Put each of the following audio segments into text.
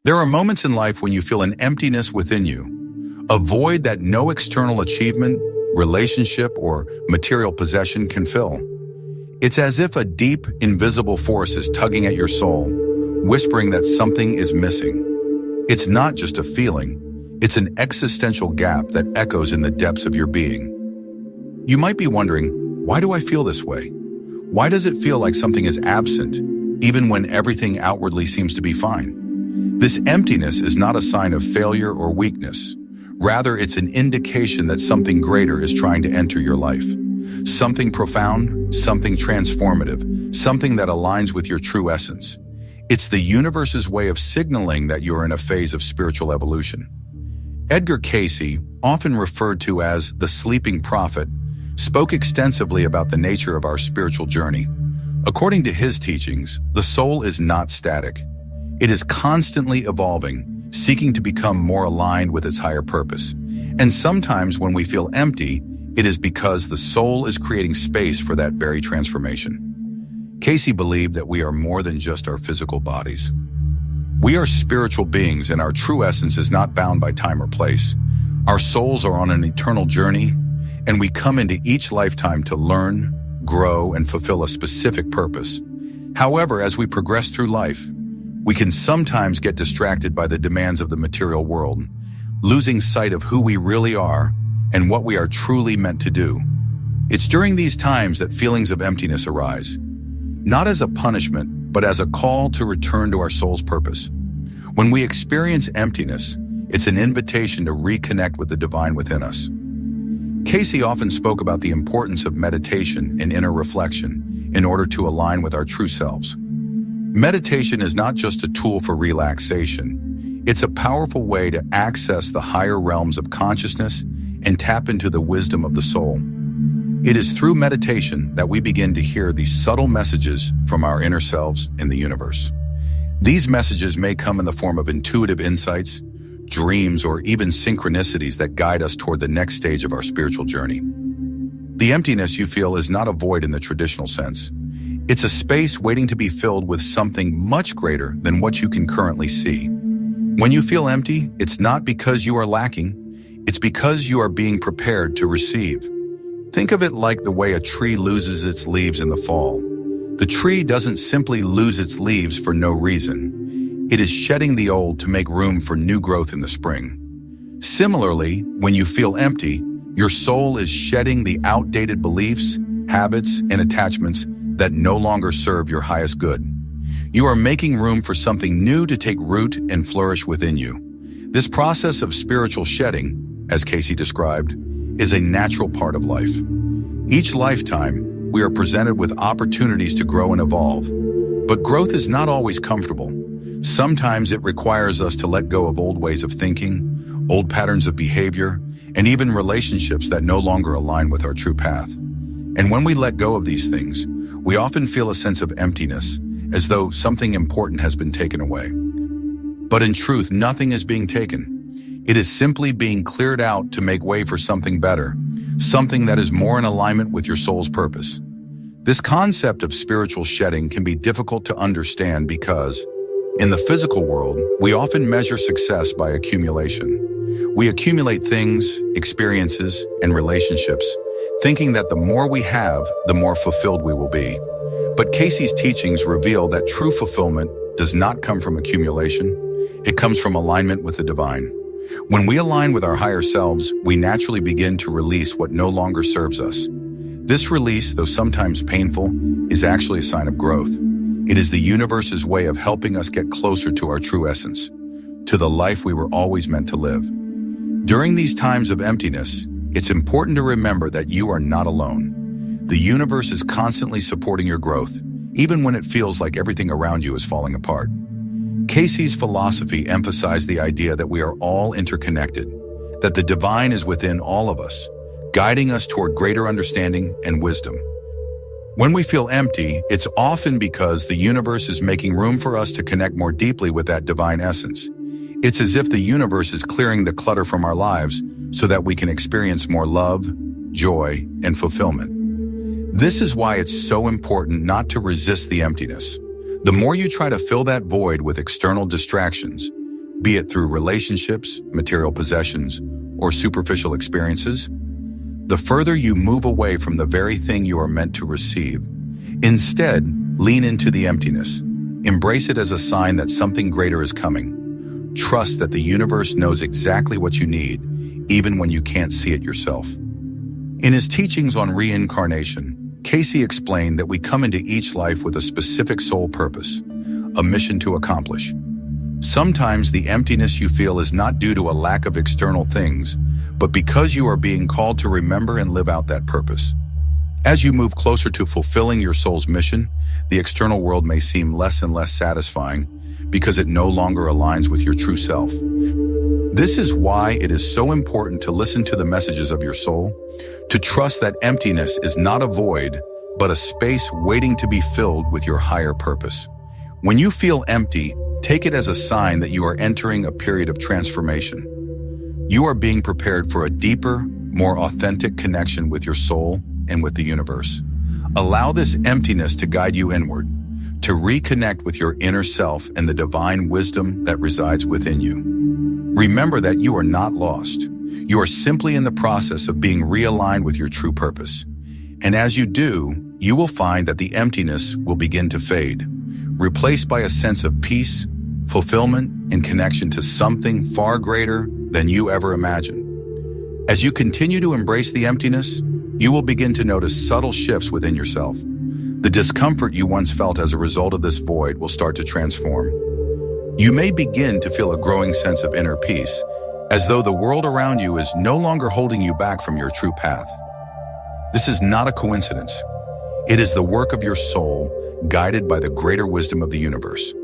There are moments in life when you feel an emptiness within you, a void that no external achievement, relationship, or material possession can fill. It's as if a deep, invisible force is tugging at your soul, whispering that something is missing. It's not just a feeling, it's an existential gap that echoes in the depths of your being. You might be wondering, why do I feel this way? Why does it feel like something is absent, even when everything outwardly seems to be fine? This emptiness is not a sign of failure or weakness. Rather, it's an indication that something greater is trying to enter your life. Something profound, something transformative, something that aligns with your true essence. It's the universe's way of signaling that you're in a phase of spiritual evolution. Edgar Cayce, often referred to as the sleeping prophet, spoke extensively about the nature of our spiritual journey. According to his teachings, the soul is not static. It is constantly evolving, seeking to become more aligned with its higher purpose. And sometimes when we feel empty, it is because the soul is creating space for that very transformation. Cayce believed that we are more than just our physical bodies. We are spiritual beings, and our true essence is not bound by time or place. Our souls are on an eternal journey, and we come into each lifetime to learn, grow, and fulfill a specific purpose. However, as we progress through life, we can sometimes get distracted by the demands of the material world, losing sight of who we really are and what we are truly meant to do. It's during these times that feelings of emptiness arise, not as a punishment, but as a call to return to our soul's purpose. When we experience emptiness, it's an invitation to reconnect with the divine within us. Cayce often spoke about the importance of meditation and inner reflection in order to align with our true selves. Meditation is not just a tool for relaxation. It's a powerful way to access the higher realms of consciousness and tap into the wisdom of the soul. It is through meditation that we begin to hear these subtle messages from our inner selves in the universe. These messages may come in the form of intuitive insights, dreams, or even synchronicities that guide us toward the next stage of our spiritual journey. The emptiness you feel is not a void in the traditional sense. It's a space waiting to be filled with something much greater than what you can currently see. When you feel empty, it's not because you are lacking, it's because you are being prepared to receive. Think of it like the way a tree loses its leaves in the fall. The tree doesn't simply lose its leaves for no reason. It is shedding the old to make room for new growth in the spring. Similarly, when you feel empty, your soul is shedding the outdated beliefs, habits, and attachments that no longer serve your highest good. You are making room for something new to take root and flourish within you. This process of spiritual shedding, as Cayce described, is a natural part of life. Each lifetime, we are presented with opportunities to grow and evolve. But growth is not always comfortable. Sometimes it requires us to let go of old ways of thinking, old patterns of behavior, and even relationships that no longer align with our true path. And when we let go of these things, we often feel a sense of emptiness, as though something important has been taken away. But in truth, nothing is being taken. It is simply being cleared out to make way for something better, something that is more in alignment with your soul's purpose. This concept of spiritual shedding can be difficult to understand because, in the physical world, we often measure success by accumulation. We accumulate things, experiences, and relationships, thinking that the more we have, the more fulfilled we will be. But Cayce's teachings reveal that true fulfillment does not come from accumulation. It comes from alignment with the divine. When we align with our higher selves, we naturally begin to release what no longer serves us. This release, though sometimes painful, is actually a sign of growth. It is the universe's way of helping us get closer to our true essence, to the life we were always meant to live. During these times of emptiness, it's important to remember that you are not alone. The universe is constantly supporting your growth, even when it feels like everything around you is falling apart. Cayce's philosophy emphasized the idea that we are all interconnected, that the divine is within all of us, guiding us toward greater understanding and wisdom. When we feel empty, it's often because the universe is making room for us to connect more deeply with that divine essence. It's as if the universe is clearing the clutter from our lives so that we can experience more love, joy, and fulfillment. This is why it's so important not to resist the emptiness. The more you try to fill that void with external distractions, be it through relationships, material possessions, or superficial experiences, the further you move away from the very thing you are meant to receive. Instead, lean into the emptiness. Embrace it as a sign that something greater is coming. Trust that the universe knows exactly what you need, even when you can't see it yourself. In his teachings on reincarnation, Cayce explained that we come into each life with a specific soul purpose, a mission to accomplish. Sometimes the emptiness you feel is not due to a lack of external things, but because you are being called to remember and live out that purpose. As you move closer to fulfilling your soul's mission, the external world may seem less and less satisfying because it no longer aligns with your true self. This is why it is so important to listen to the messages of your soul, to trust that emptiness is not a void, but a space waiting to be filled with your higher purpose. When you feel empty, take it as a sign that you are entering a period of transformation. You are being prepared for a deeper, more authentic connection with your soul and with the universe. Allow this emptiness to guide you inward, to reconnect with your inner self and the divine wisdom that resides within you. Remember that you are not lost. You are simply in the process of being realigned with your true purpose. And as you do, you will find that the emptiness will begin to fade, replaced by a sense of peace, fulfillment, and connection to something far greater than you ever imagined. As you continue to embrace the emptiness, you will begin to notice subtle shifts within yourself. The discomfort you once felt as a result of this void will start to transform. You may begin to feel a growing sense of inner peace, as though the world around you is no longer holding you back from your true path. This is not a coincidence. It is the work of your soul, guided by the greater wisdom of the universe.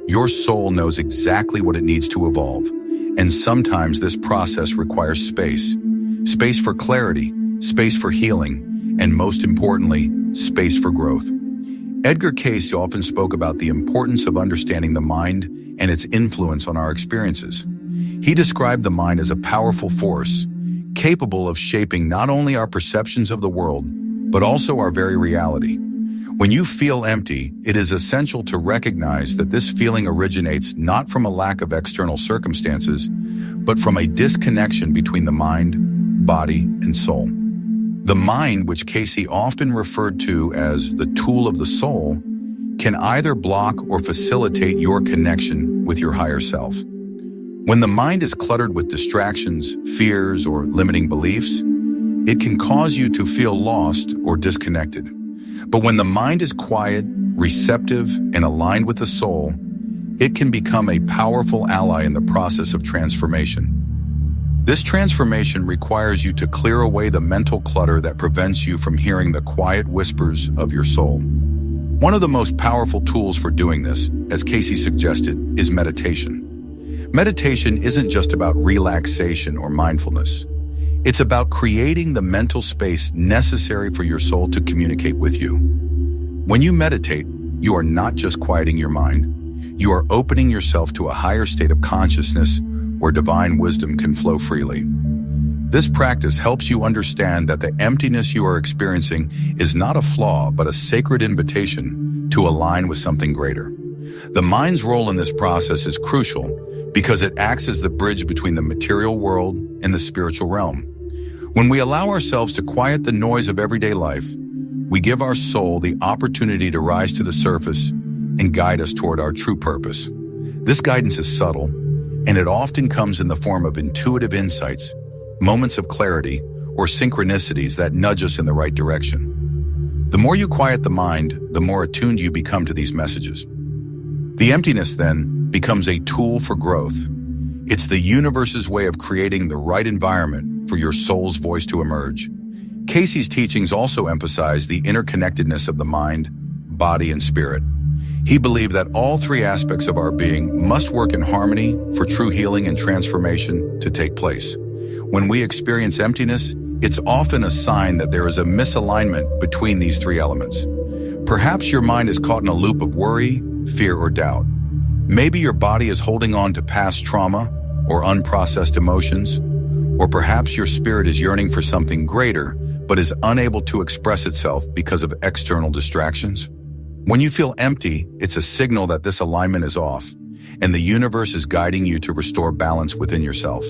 Your soul knows exactly what it needs to evolve, and sometimes this process requires space. Space for clarity, space for healing, and most importantly, space for growth. Edgar Cayce often spoke about the importance of understanding the mind and its influence on our experiences. He described the mind as a powerful force, capable of shaping not only our perceptions of the world, but also our very reality. When you feel empty, it is essential to recognize that this feeling originates not from a lack of external circumstances, but from a disconnection between the mind, body, and soul. The mind, which Cayce often referred to as the tool of the soul, can either block or facilitate your connection with your higher self. When the mind is cluttered with distractions, fears, or limiting beliefs, it can cause you to feel lost or disconnected. But when the mind is quiet, receptive, and aligned with the soul, it can become a powerful ally in the process of transformation. This transformation requires you to clear away the mental clutter that prevents you from hearing the quiet whispers of your soul. One of the most powerful tools for doing this, as Cayce suggested, is meditation. Meditation isn't just about relaxation or mindfulness. It's about creating the mental space necessary for your soul to communicate with you. When you meditate, you are not just quieting your mind. You are opening yourself to a higher state of consciousness where divine wisdom can flow freely. This practice helps you understand that the emptiness you are experiencing is not a flaw, but a sacred invitation to align with something greater. The mind's role in this process is crucial because it acts as the bridge between the material world and the spiritual realm. When we allow ourselves to quiet the noise of everyday life, we give our soul the opportunity to rise to the surface and guide us toward our true purpose. This guidance is subtle, and it often comes in the form of intuitive insights, moments of clarity, or synchronicities that nudge us in the right direction. The more you quiet the mind, the more attuned you become to these messages. The emptiness, then, becomes a tool for growth. It's the universe's way of creating the right environment for your soul's voice to emerge. Cayce's teachings also emphasize the interconnectedness of the mind, body, and spirit. He believed that all three aspects of our being must work in harmony for true healing and transformation to take place. When we experience emptiness, it's often a sign that there is a misalignment between these three elements. Perhaps your mind is caught in a loop of worry, fear, or doubt. Maybe your body is holding on to past trauma or unprocessed emotions, or perhaps your spirit is yearning for something greater but is unable to express itself because of external distractions. When you feel empty, it's a signal that this alignment is off, and the universe is guiding you to restore balance within yourself.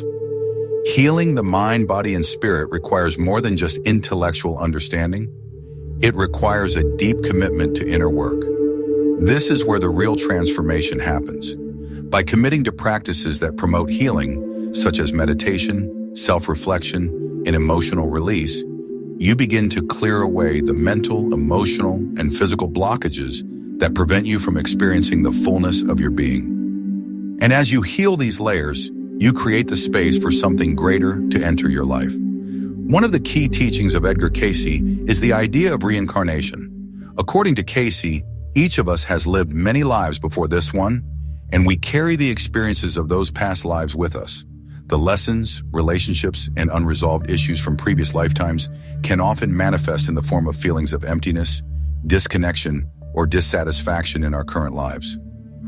Healing the mind, body, and spirit requires more than just intellectual understanding. It requires a deep commitment to inner work. This is where the real transformation happens. By committing to practices that promote healing, such as meditation, self-reflection, and emotional release, you begin to clear away the mental, emotional, and physical blockages that prevent you from experiencing the fullness of your being. And as you heal these layers, you create the space for something greater to enter your life. One of the key teachings of Edgar Cayce is the idea of reincarnation. According to Cayce, each of us has lived many lives before this one, and we carry the experiences of those past lives with us. The lessons, relationships, and unresolved issues from previous lifetimes can often manifest in the form of feelings of emptiness, disconnection, or dissatisfaction in our current lives.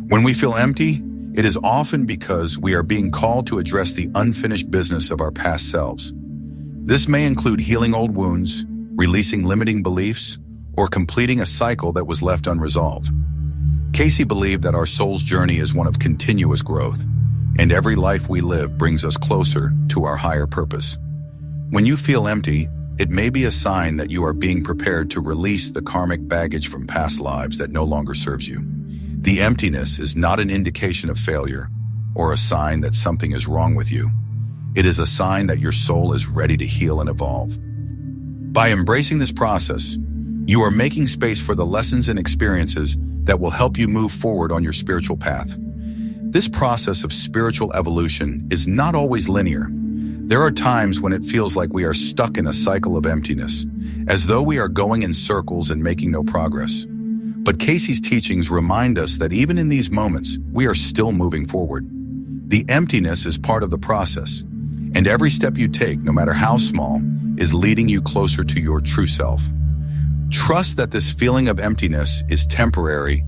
When we feel empty, it is often because we are being called to address the unfinished business of our past selves. This may include healing old wounds, releasing limiting beliefs, or completing a cycle that was left unresolved. Cayce believed that our soul's journey is one of continuous growth, and every life we live brings us closer to our higher purpose. When you feel empty, it may be a sign that you are being prepared to release the karmic baggage from past lives that no longer serves you. The emptiness is not an indication of failure or a sign that something is wrong with you. It is a sign that your soul is ready to heal and evolve. By embracing this process, you are making space for the lessons and experiences that will help you move forward on your spiritual path. This process of spiritual evolution is not always linear. There are times when it feels like we are stuck in a cycle of emptiness, as though we are going in circles and making no progress. But Cayce's teachings remind us that even in these moments, we are still moving forward. The emptiness is part of the process, and every step you take, no matter how small, is leading you closer to your true self. Trust that this feeling of emptiness is temporary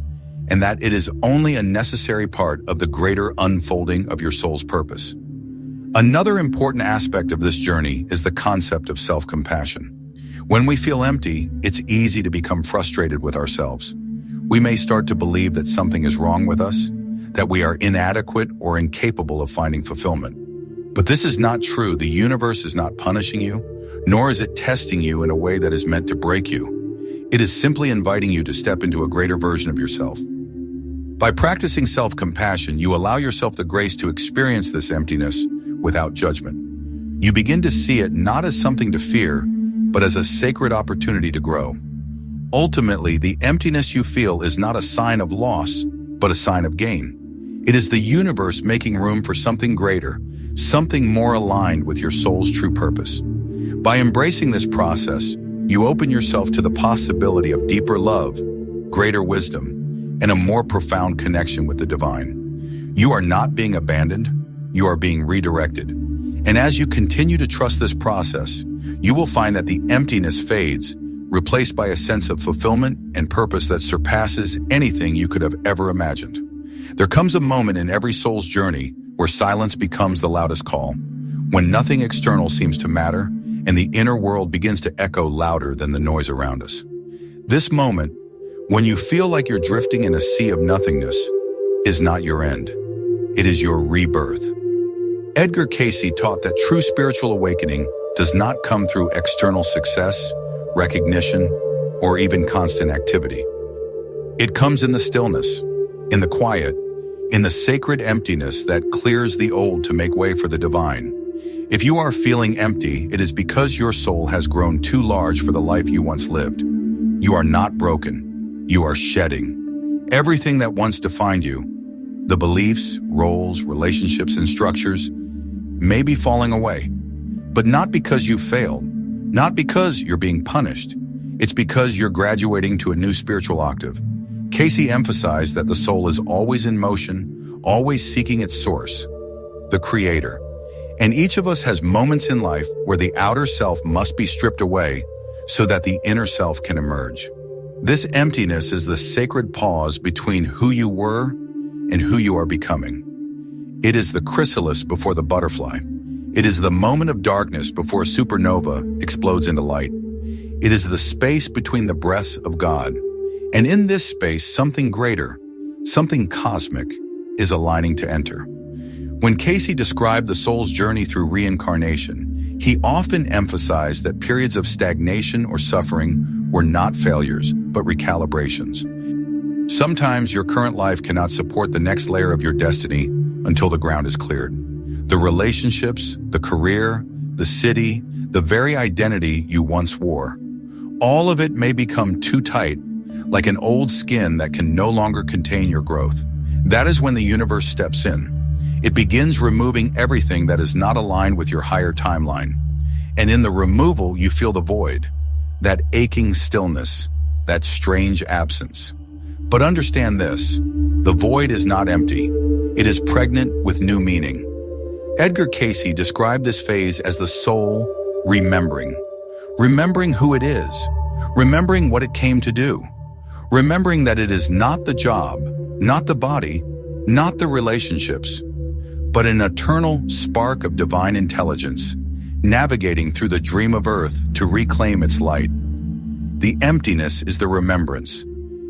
and that it is only a necessary part of the greater unfolding of your soul's purpose. Another important aspect of this journey is the concept of self-compassion. When we feel empty, it's easy to become frustrated with ourselves. We may start to believe that something is wrong with us, that we are inadequate or incapable of finding fulfillment. But this is not true. The universe is not punishing you, nor is it testing you in a way that is meant to break you. It is simply inviting you to step into a greater version of yourself. By practicing self-compassion, you allow yourself the grace to experience this emptiness without judgment. You begin to see it not as something to fear, but as a sacred opportunity to grow. Ultimately, the emptiness you feel is not a sign of loss, but a sign of gain. It is the universe making room for something greater, something more aligned with your soul's true purpose. By embracing this process, you open yourself to the possibility of deeper love, greater wisdom, and a more profound connection with the divine. You are not being abandoned, you are being redirected. And as you continue to trust this process, you will find that the emptiness fades, replaced by a sense of fulfillment and purpose that surpasses anything you could have ever imagined. There comes a moment in every soul's journey where silence becomes the loudest call, when nothing external seems to matter, and the inner world begins to echo louder than the noise around us. This moment, when you feel like you're drifting in a sea of nothingness, is not your end. It is your rebirth. Edgar Cayce taught that true spiritual awakening does not come through external success, recognition, or even constant activity. It comes in the stillness, in the quiet, in the sacred emptiness that clears the old to make way for the divine. If you are feeling empty, it is because your soul has grown too large for the life you once lived. You are not broken. You are shedding. Everything that once defined you, the beliefs, roles, relationships, and structures, may be falling away. But not because you failed, not because you're being punished. It's because you're graduating to a new spiritual octave. Cayce emphasized that the soul is always in motion, always seeking its source, the Creator. And each of us has moments in life where the outer self must be stripped away so that the inner self can emerge. This emptiness is the sacred pause between who you were and who you are becoming. It is the chrysalis before the butterfly. It is the moment of darkness before a supernova explodes into light. It is the space between the breaths of God. And in this space, something greater, something cosmic, is aligning to enter. When Cayce described the soul's journey through reincarnation, he often emphasized that periods of stagnation or suffering were not failures, but recalibrations. Sometimes your current life cannot support the next layer of your destiny until the ground is cleared. The relationships, the career, the city, the very identity you once wore. All of it may become too tight, like an old skin that can no longer contain your growth. That is when the universe steps in. It begins removing everything that is not aligned with your higher timeline. And in the removal, you feel the void, that aching stillness, that strange absence. But understand this, the void is not empty. It is pregnant with new meaning. Edgar Cayce described this phase as the soul remembering. Remembering who it is. Remembering what it came to do. Remembering that it is not the job, not the body, not the relationships, but an eternal spark of divine intelligence, navigating through the dream of earth to reclaim its light. The emptiness is the remembrance.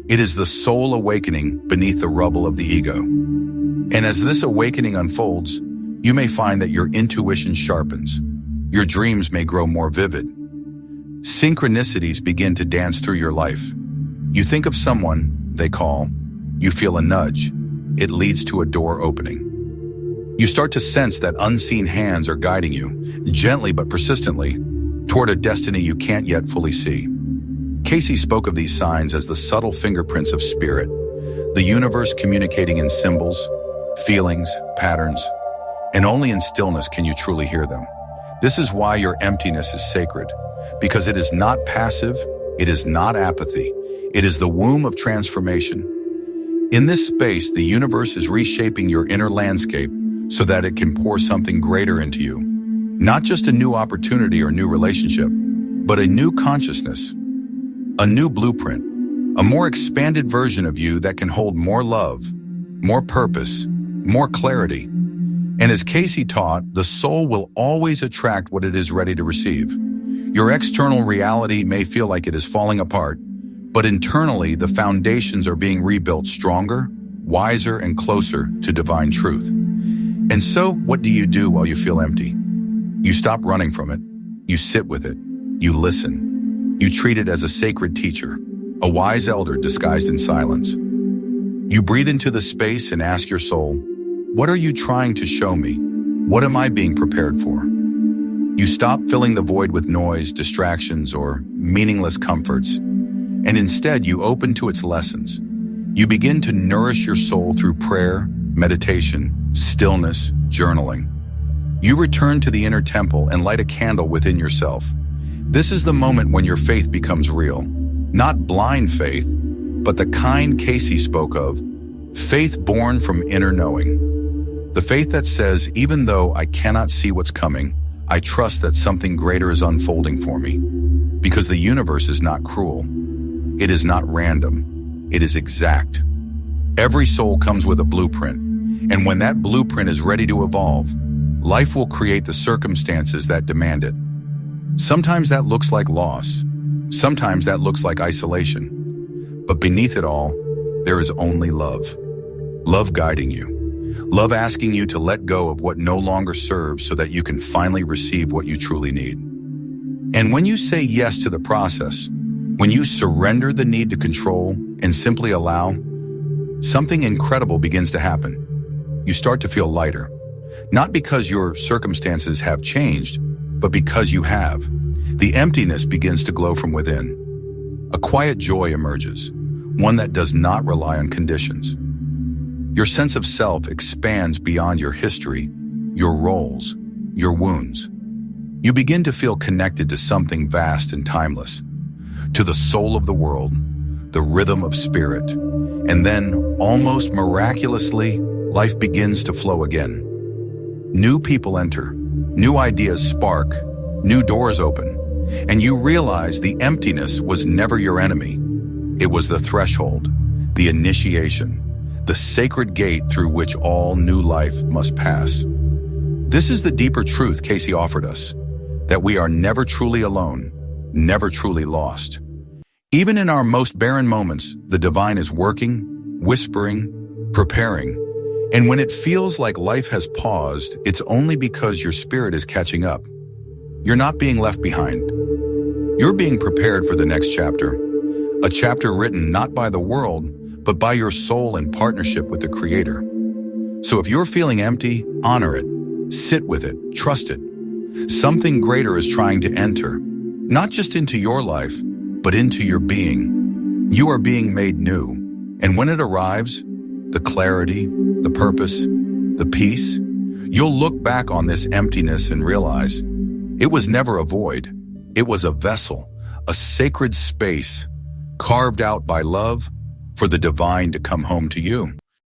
It is the soul awakening beneath the rubble of the ego. And as this awakening unfolds, you may find that your intuition sharpens. Your dreams may grow more vivid. Synchronicities begin to dance through your life. You think of someone, they call. You feel a nudge. It leads to a door opening. You start to sense that unseen hands are guiding you, gently but persistently, toward a destiny you can't yet fully see. Cayce spoke of these signs as the subtle fingerprints of spirit, the universe communicating in symbols, feelings, patterns, and only in stillness can you truly hear them. This is why your emptiness is sacred, because it is not passive, it is not apathy, it is the womb of transformation. In this space, the universe is reshaping your inner landscape so that it can pour something greater into you. Not just a new opportunity or new relationship, but a new consciousness, a new blueprint, a more expanded version of you that can hold more love, more purpose, more clarity. And as Cayce taught, the soul will always attract what it is ready to receive. Your external reality may feel like it is falling apart, but internally the foundations are being rebuilt stronger, wiser, and closer to divine truth. And so, what do you do while you feel empty? You stop running from it. You sit with it. You listen. You treat it as a sacred teacher, a wise elder disguised in silence. You breathe into the space and ask your soul, what are you trying to show me? What am I being prepared for? You stop filling the void with noise, distractions, or meaningless comforts, and instead you open to its lessons. You begin to nourish your soul through prayer, meditation, stillness, journaling. You return to the inner temple and light a candle within yourself. This is the moment when your faith becomes real. Not blind faith, but the kind Cayce spoke of, faith born from inner knowing. The faith that says, even though I cannot see what's coming, I trust that something greater is unfolding for me. Because the universe is not cruel. It is not random. It is exact. Every soul comes with a blueprint. And when that blueprint is ready to evolve, life will create the circumstances that demand it. Sometimes that looks like loss. Sometimes that looks like isolation. But beneath it all, there is only love. Love guiding you. Love asking you to let go of what no longer serves so that you can finally receive what you truly need. And when you say yes to the process, when you surrender the need to control and simply allow, something incredible begins to happen. You start to feel lighter, not because your circumstances have changed, but because you have. The emptiness begins to glow from within. A quiet joy emerges, one that does not rely on conditions. Your sense of self expands beyond your history, your roles, your wounds. You begin to feel connected to something vast and timeless, to the soul of the world, the rhythm of spirit. And then, almost miraculously, life begins to flow again. New people enter, new ideas spark, new doors open, and you realize the emptiness was never your enemy. It was the threshold, the initiation, the sacred gate through which all new life must pass. This is the deeper truth Cayce offered us, that we are never truly alone, never truly lost. Even in our most barren moments, the divine is working, whispering, preparing. And when it feels like life has paused, it's only because your spirit is catching up. You're not being left behind. You're being prepared for the next chapter. A chapter written not by the world, but by your soul in partnership with the Creator. So if you're feeling empty, honor it. Sit with it. Trust it. Something greater is trying to enter, not just into your life, but into your being. You are being made new. And when it arrives, the clarity, the purpose, the peace, you'll look back on this emptiness and realize it was never a void. It was a vessel, a sacred space carved out by love for the divine to come home to you.